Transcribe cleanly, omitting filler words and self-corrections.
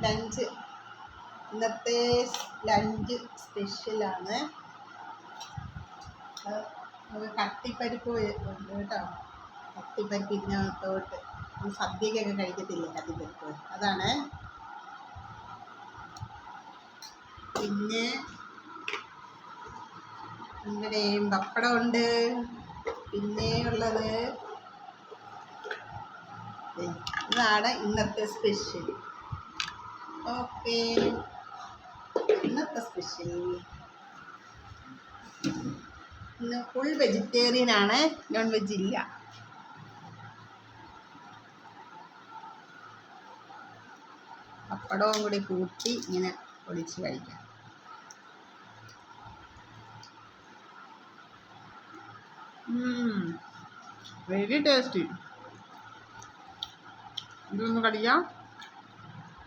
Lunch ഇന്നത്തെ lunch സ്പെഷ്യലാണ്. കട്ടിപ്പരിപ്പ് ഉണ്ട് കേട്ടോ. കട്ടിപ്പരിപ്പ് ഇതിനകത്തോട്ട് സദ്യക്കൊക്കെ കഴിക്കത്തില്ലേ കട്ടിപ്പരിപ്പ്, അതാണ്. പിന്നെ ഇവിടെ പപ്പടമുണ്ട്. പിന്നെ ഉള്ളത് ഇതാണ് ഇന്നത്തെ സ്പെഷ്യൽ. ഓക്കെ, ഇന്നത്തെ സ്പെഷ്യൽ ഇന്ന് ഫുൾ വെജിറ്റേറിയൻ ആണ്, നോൺ വെജ് ഇല്ല. പപ്പടവും കൂടി കൂട്ടി ഇങ്ങനെ പൊടിച്ച് കഴിക്കാം. Very tasty. ഇതൊന്ന് കടിക്കാം.